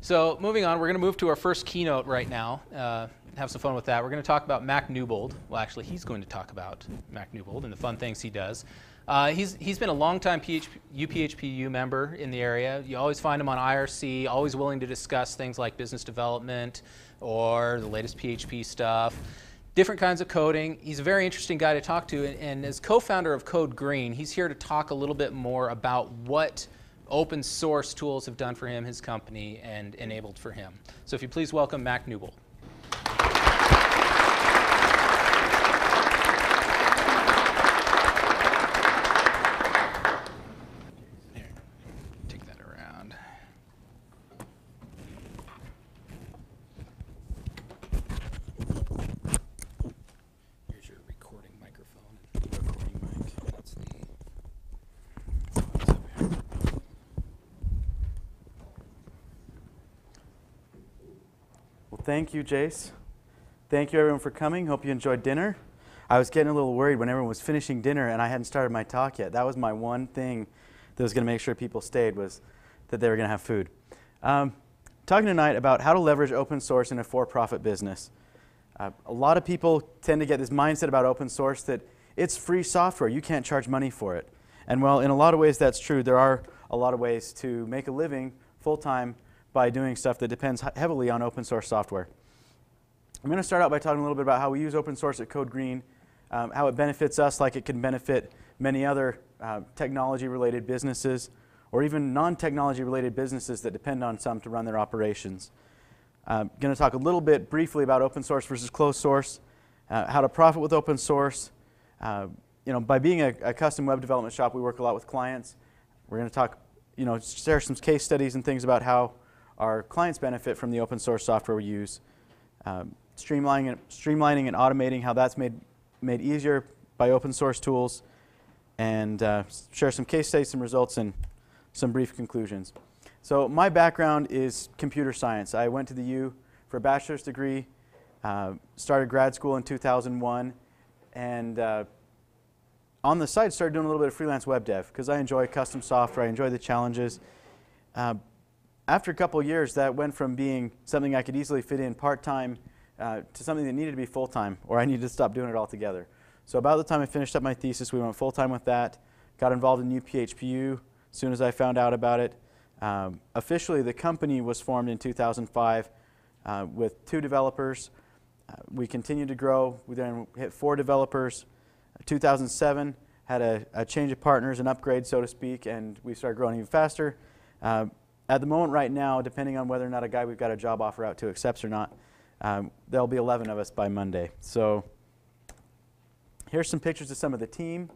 So moving on, we're going to move to our first keynote right now. Have some fun with that. We're going to talk about Mac Newbold. Well, actually, he's going to talk about Mac Newbold and the fun things he does. He's been a longtime UPHPU member in the area. You always find him on IRC, always willing to discuss things like business development or the latest PHP stuff, different kinds of coding. He's a very interesting guy to talk to, and as co-founder of Code Green, he's here to talk a little bit more about what open source tools have done for him, his company, and enabled for him. So if you please welcome Mac Newbold. Here, take that around. Here's your recording microphone and recording mic. That's the phones up here. Well, thank you, Jace. Thank you, everyone, for coming. Hope you enjoyed dinner. I was getting a little worried when everyone was finishing dinner and I hadn't started my talk yet. That was my one thing that was going to make sure people stayed, was that they were going to have food. Talking tonight about how to leverage open source in a for-profit business. A lot of people tend to get this mindset about open source that it's free software. You can't charge money for it. And while in a lot of ways that's true, there are a lot of ways to make a living full-time by doing stuff that depends heavily on open source software. I'm going to start out by talking a little bit about how we use open source at Code Green, how it benefits us like it can benefit many other technology-related businesses, or even non-technology related businesses that depend on some to run their operations. I'm going to talk a little bit briefly about open source versus closed source, how to profit with open source. By being a custom web development shop, we work a lot with clients. We're going to talk, share some case studies and things about how our clients benefit from the open source software we use. Streamlining and automating, how that's made easier by open source tools, and share some case studies, some results, and some brief conclusions. So my background is computer science. I went to the U for a bachelor's degree, started grad school in 2001, and on the side started doing a little bit of freelance web dev because I enjoy custom software, I enjoy the challenges. After a couple of years, that went from being something I could easily fit in part-time to something that needed to be full-time, or I needed to stop doing it altogether. So about the time I finished up my thesis, we went full-time with that, got involved in UPHPU as soon as I found out about it. Officially, the company was formed in 2005 with 2 developers. We continued to grow. We then hit 4 developers. 2007 had a change of partners, an upgrade, so to speak, and we started growing even faster. At the moment right now, depending on whether or not a guy we've got a job offer out to accepts or not, there'll be 11 of us by Monday. So here's some pictures of some of the team.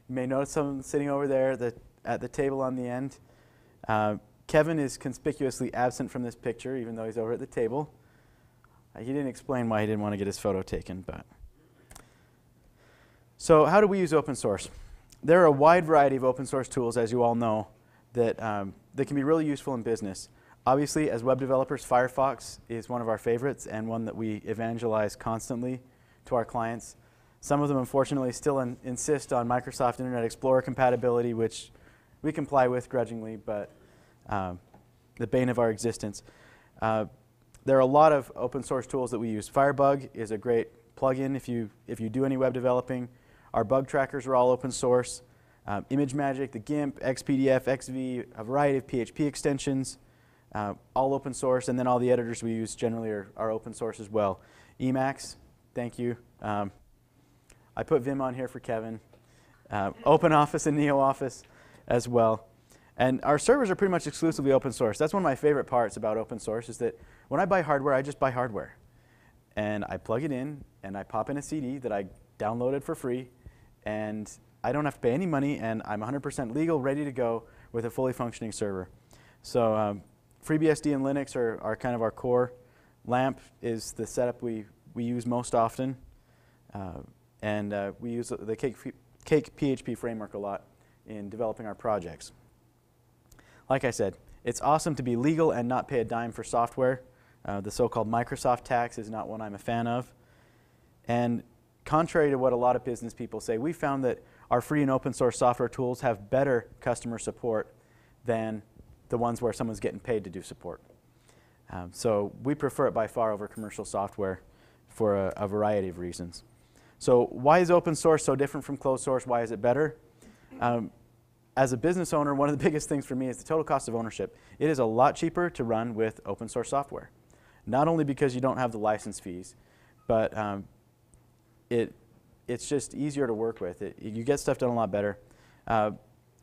You may notice some sitting over there at the table on the end. Kevin is conspicuously absent from this picture, even though he's over at the table. He didn't explain why he didn't want to get his photo taken. But so how do we use open source? There are a wide variety of open source tools, as you all know, that can be really useful in business. Obviously, as web developers, Firefox is one of our favorites and one that we evangelize constantly to our clients. Some of them, unfortunately, still insist on Microsoft Internet Explorer compatibility, which we comply with grudgingly, but the bane of our existence. There are a lot of open source tools that we use. Firebug is a great plugin if you do any web developing. Our bug trackers are all open source. ImageMagick, the GIMP, XPDF, XV, a variety of PHP extensions, all open source, and then all the editors we use generally are open source as well. Emacs, thank you. I put Vim on here for Kevin. OpenOffice and NeoOffice as well. And our servers are pretty much exclusively open source. That's one of my favorite parts about open source, is that when I buy hardware, I just buy hardware. And I plug it in, and I pop in a CD that I downloaded for free, and I don't have to pay any money, and I'm 100% legal, ready to go with a fully functioning server. So FreeBSD and Linux are kind of our core. LAMP is the setup we use most often. And we use the Cake PHP framework a lot in developing our projects. Like I said, it's awesome to be legal and not pay a dime for software. The so-called Microsoft tax is not one I'm a fan of. And contrary to what a lot of business people say, we found that our free and open source software tools have better customer support than the ones where someone's getting paid to do support. So we prefer it by far over commercial software for a variety of reasons. So why is open source so different from closed source? Why is it better? As a business owner, one of the biggest things for me is the total cost of ownership. It is a lot cheaper to run with open source software. Not only because you don't have the license fees, but it's just easier to work with. You get stuff done a lot better.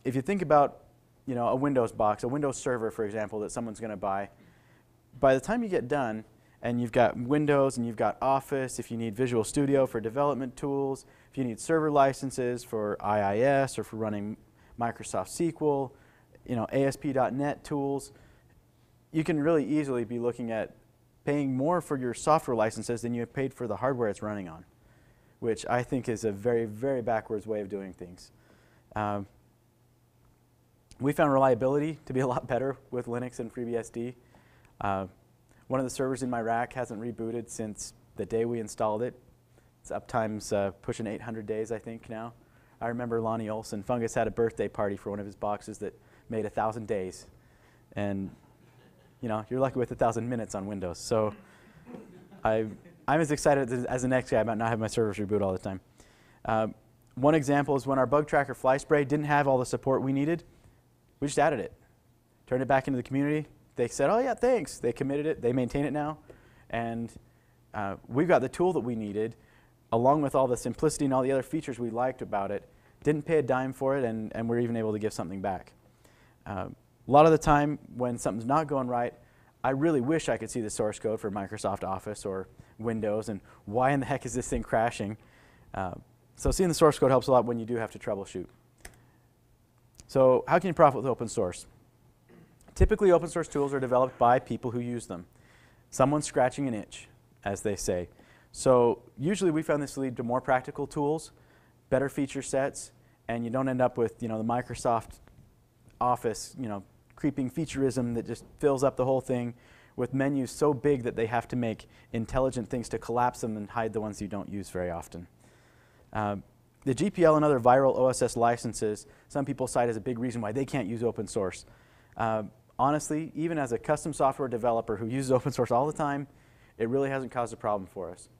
If you think about a Windows box, a Windows server, for example, that someone's going to buy, by the time you get done, and you've got Windows and you've got Office, if you need Visual Studio for development tools, if you need server licenses for IIS or for running Microsoft SQL, ASP.NET tools, you can really easily be looking at paying more for your software licenses than you have paid for the hardware it's running on, which I think is a very, very backwards way of doing things. We found reliability to be a lot better with Linux and FreeBSD. One of the servers in my rack hasn't rebooted since the day we installed it. It's uptime's pushing 800 days, I think, now. I remember Lonnie Olson, Fungus, had a birthday party for one of his boxes that made 1,000 days. And you're lucky with 1,000 minutes on Windows. So I'm as excited as the next guy about not having my servers reboot all the time. One example is when our bug tracker fly spray didn't have all the support we needed, we just added it. Turned it back into the community. They said, oh yeah, thanks. They committed it. They maintain it now. And we've got the tool that we needed, along with all the simplicity and all the other features we liked about it. Didn't pay a dime for it, and we're even able to give something back. A lot of the time, when something's not going right, I really wish I could see the source code for Microsoft Office or Windows, and why in the heck is this thing crashing? So seeing the source code helps a lot when you do have to troubleshoot. So how can you profit with open source? Typically, open source tools are developed by people who use them. Someone's scratching an itch, as they say. So usually we found this to lead to more practical tools, better feature sets, and you don't end up with the Microsoft Office creeping featureism that just fills up the whole thing with menus so big that they have to make intelligent things to collapse them and hide the ones you don't use very often. The GPL and other viral OSS licenses, some people cite as a big reason why they can't use open source. Honestly, even as a custom software developer who uses open source all the time, it really hasn't caused a problem for us.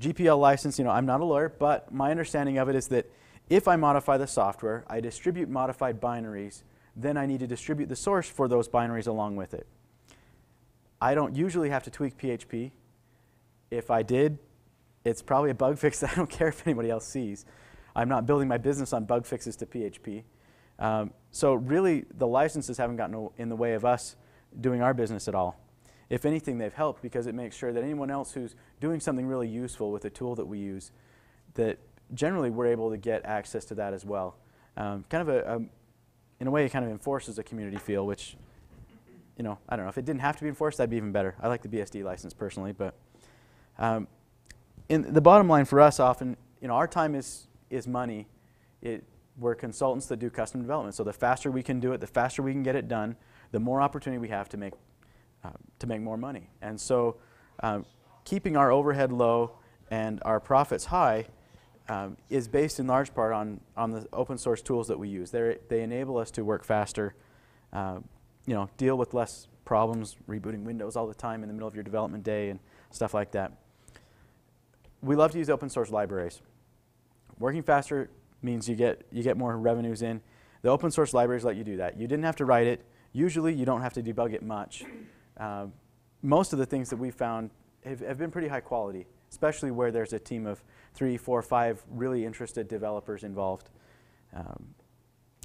GPL license, I'm not a lawyer, but my understanding of it is that if I modify the software, I distribute modified binaries, then I need to distribute the source for those binaries along with it. I don't usually have to tweak PHP. If I did, it's probably a bug fix that I don't care if anybody else sees. I'm not building my business on bug fixes to PHP. So really, the licenses haven't gotten in the way of us doing our business at all. If anything, they've helped because it makes sure that anyone else who's doing something really useful with the tool that we use, that generally we're able to get access to that as well. In a way, it kind of enforces a community feel, which, I don't know. If it didn't have to be enforced, that'd be even better. I like the BSD license personally, but in the bottom line for us often, our time is money. We're consultants that do custom development. So the faster we can do it, the faster we can get it done, the more opportunity we have to make more money. And so keeping our overhead low and our profits high is based in large part on the open source tools that we use. They enable us to work faster, deal with less problems, rebooting Windows all the time in the middle of your development day and stuff like that. We love to use open source libraries. Working faster means you get more revenues in. The open source libraries let you do that. You didn't have to write it. Usually you don't have to debug it much. Most of the things that we've found have been pretty high quality, especially where there's a team of 3, 4, 5 really interested developers involved.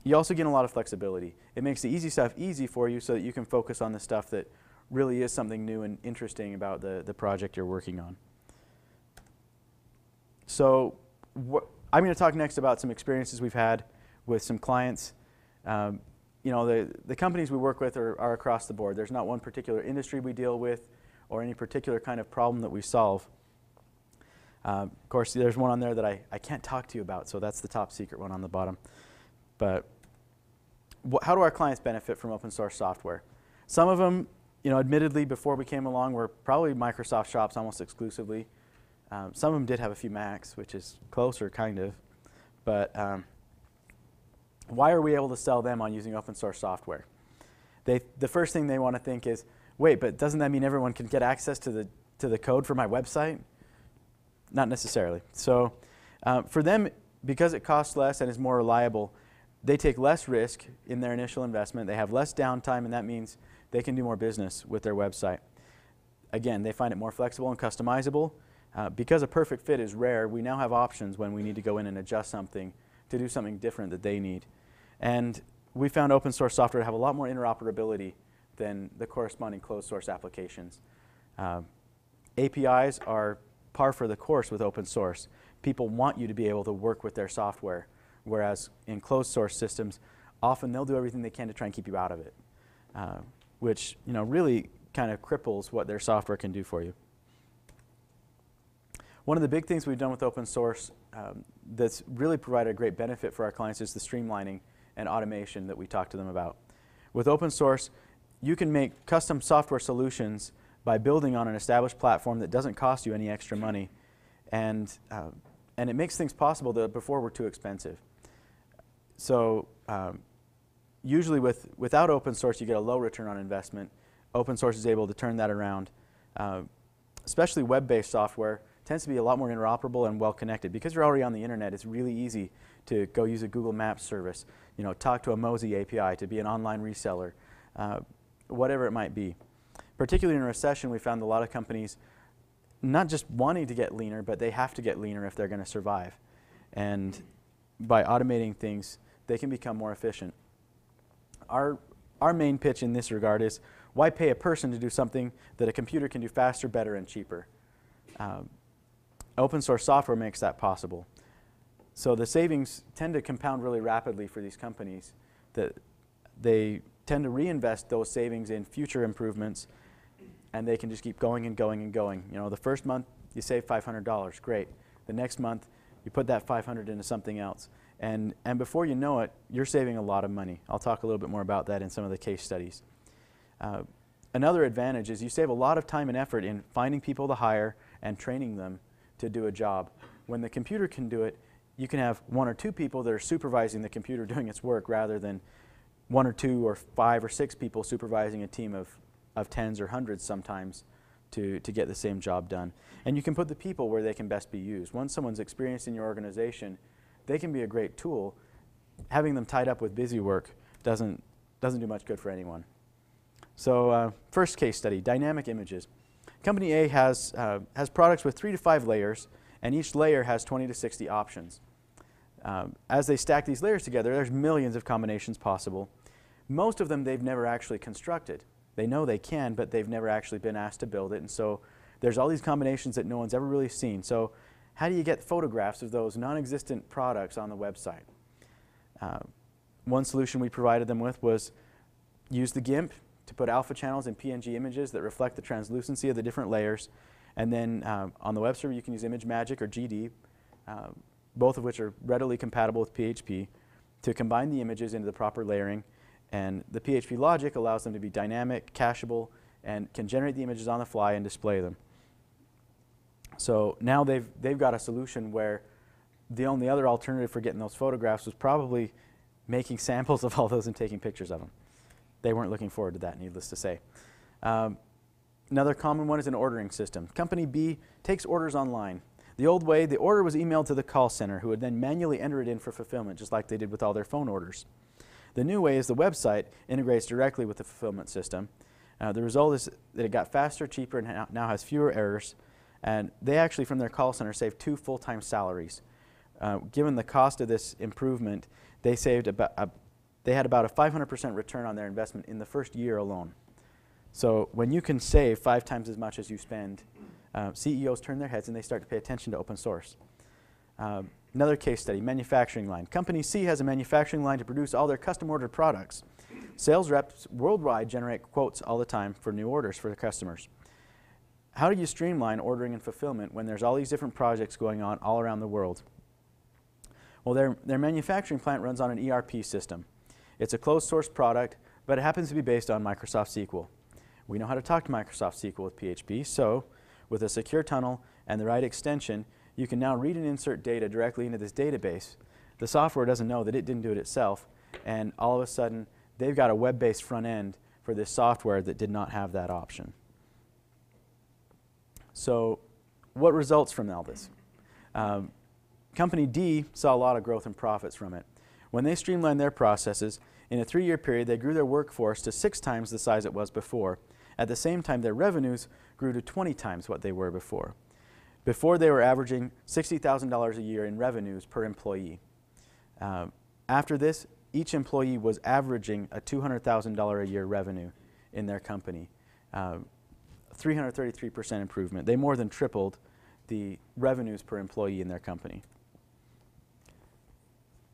You also get a lot of flexibility. It makes the easy stuff easy for you so that you can focus on the stuff that really is something new and interesting about the project you're working on. So I'm going to talk next about some experiences we've had with some clients. The companies we work with are across the board. There's not one particular industry we deal with or any particular kind of problem that we solve. Of course, there's one on there that I can't talk to you about, so that's the top secret one on the bottom. But how do our clients benefit from open source software? Some of them, admittedly, before we came along, were probably Microsoft shops almost exclusively. Some of them did have a few Macs, which is closer, kind of. But why are we able to sell them on using open source software? The first thing they want to think is, wait, but doesn't that mean everyone can get access to the code for my website? Not necessarily. So for them, because it costs less and is more reliable, they take less risk in their initial investment. They have less downtime, and that means they can do more business with their website. Again, they find it more flexible and customizable. Because a perfect fit is rare, we now have options when we need to go in and adjust something to do something different that they need. And we found open source software to have a lot more interoperability than the corresponding closed source applications. APIs are par for the course with open source. People want you to be able to work with their software, whereas in closed source systems, often they'll do everything they can to try and keep you out of it, which really kind of cripples what their software can do for you. One of the big things we've done with open source that's really provided a great benefit for our clients is the streamlining and automation that we talked to them about. With open source, you can make custom software solutions by building on an established platform that doesn't cost you any extra money, and it makes things possible that before were too expensive. So usually without open source, you get a low return on investment. Open source is able to turn that around. Especially web-based software tends to be a lot more interoperable and well-connected. Because you're already on the internet, it's really easy to go use a Google Maps service, talk to a Mozy API, to be an online reseller, whatever it might be. Particularly in a recession, we found a lot of companies not just wanting to get leaner, but they have to get leaner if they're going to survive. And by automating things, they can become more efficient. Our main pitch in this regard is, why pay a person to do something that a computer can do faster, better, and cheaper? Open source software makes that possible. So the savings tend to compound really rapidly for these companies. That they tend to reinvest those savings in future improvements, and they can just keep going and going and going. The first month you save $500, great. The next month you put that $500 into something else, and before you know it, you're saving a lot of money. I'll talk a little bit more about that in some of the case studies. Another advantage is you save a lot of time and effort in finding people to hire and training them to do a job. When the computer can do it, you can have 1 or 2 people that are supervising the computer doing its work, rather than 1 or 2 or 5 or 6 people supervising a team of tens or hundreds sometimes to get the same job done. And you can put the people where they can best be used. Once someone's experienced in your organization, they can be a great tool. Having them tied up with busy work doesn't do much good for anyone. So first case study, dynamic images. Company A has products with 3 to 5 layers, and each layer has 20 to 60 options. As they stack these layers together, there's millions of combinations possible. Most of them they've never actually constructed. They know they can, but they've never actually been asked to build it, and so there's all these combinations that no one's ever really seen. So how do you get photographs of those non-existent products on the website? One solution we provided them with was use the GIMP to put alpha channels in PNG images that reflect the translucency of the different layers. And then on the web server, you can use ImageMagick or GD, both of which are readily compatible with PHP, to combine the images into the proper layering. And the PHP logic allows them to be dynamic, cacheable, and can generate the images on the fly and display them. So now they've got a solution where the only other alternative for getting those photographs was probably making samples of all those and taking pictures of them. They weren't looking forward to that, needless to say. Another common one is an ordering system. Company B takes orders online. The old way, the order was emailed to the call center, who would then manually enter it in for fulfillment, just like they did with all their phone orders. The new way is the website integrates directly with the fulfillment system. The result is that it got faster, cheaper, and now has fewer errors. And they actually, from their call center, saved 2 full-time salaries. Given the cost of this improvement, they had about a 500% return on their investment in the first year alone. So when you can save 5 times as much as you spend, CEOs turn their heads and they start to pay attention to open source. Another case study, manufacturing line. Company C has a manufacturing line to produce all their custom ordered products. Sales reps worldwide generate quotes all the time for new orders for their customers. How do you streamline ordering and fulfillment when there's all these different projects going on all around the world? Well, their manufacturing plant runs on an ERP system. It's a closed source product, but it happens to be based on Microsoft SQL. We know how to talk to Microsoft SQL with PHP, so with a secure tunnel and the right extension, you can now read and insert data directly into this database. The software doesn't know that it didn't do it itself, and all of a sudden, they've got a web-based front end for this software that did not have that option. So what results from all this? Company D saw a lot of growth and profits from it. When they streamlined their processes, in a 3-year period, they grew their workforce to 6 times the size it was before. At the same time, their revenues grew to 20 times what they were before. Before, they were averaging $60,000 a year in revenues per employee. After this, each employee was averaging a $200,000 a year revenue in their company. 333% improvement. They more than tripled the revenues per employee in their company.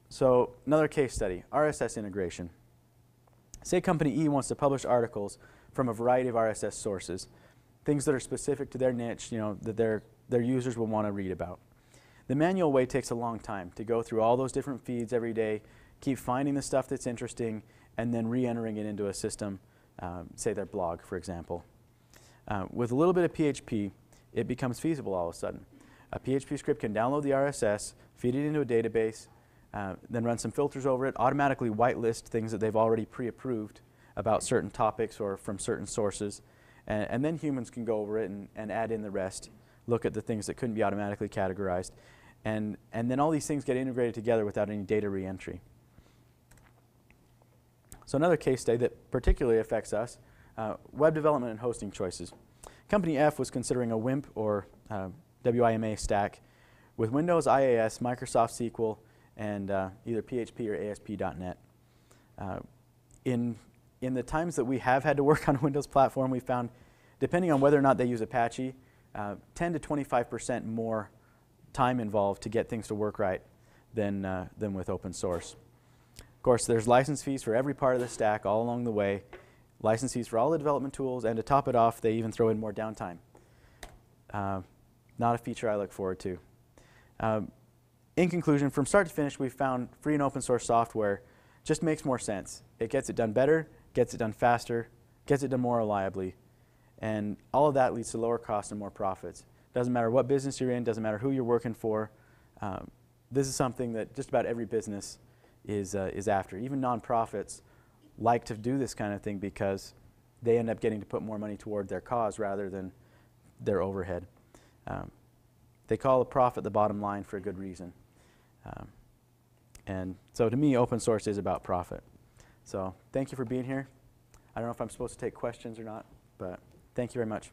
So another case study, RSS Integration. Say company E wants to publish articles from a variety of RSS sources, things that are specific to their niche, that their users will want to read about. The manual way takes a long time to go through all those different feeds every day, keep finding the stuff that's interesting, and then re-entering it into a system, say their blog, for example. With a little bit of PHP, it becomes feasible all of a sudden. A PHP script can download the RSS, feed it into a database, then run some filters over it, automatically whitelist things that they've already pre-approved about certain topics or from certain sources, and then humans can go over it and add in the rest, look at the things that couldn't be automatically categorized, and then all these things get integrated together without any data re-entry. So another case study that particularly affects us, web development and hosting choices. Company F was considering a WIMP or WIMA stack with Windows, IIS, Microsoft SQL, and either PHP or ASP.NET. In the times that we have had to work on a Windows platform, we found, depending on whether or not they use Apache, 10 to 25% more time involved to get things to work right than with open source. Of course, there's license fees for every part of the stack all along the way, license fees for all the development tools, and to top it off, they even throw in more downtime. Not a feature I look forward to. In conclusion, from start to finish, we've found free and open source software just makes more sense. It gets it done better, gets it done faster, gets it done more reliably, and all of that leads to lower costs and more profits. Doesn't matter what business you're in, doesn't matter who you're working for. This is something that just about every business is after. Even nonprofits like to do this kind of thing because they end up getting to put more money toward their cause rather than their overhead. They call the profit the bottom line for a good reason. And so to me, open source is about profit. So thank you for being here. I don't know if I'm supposed to take questions or not, but thank you very much.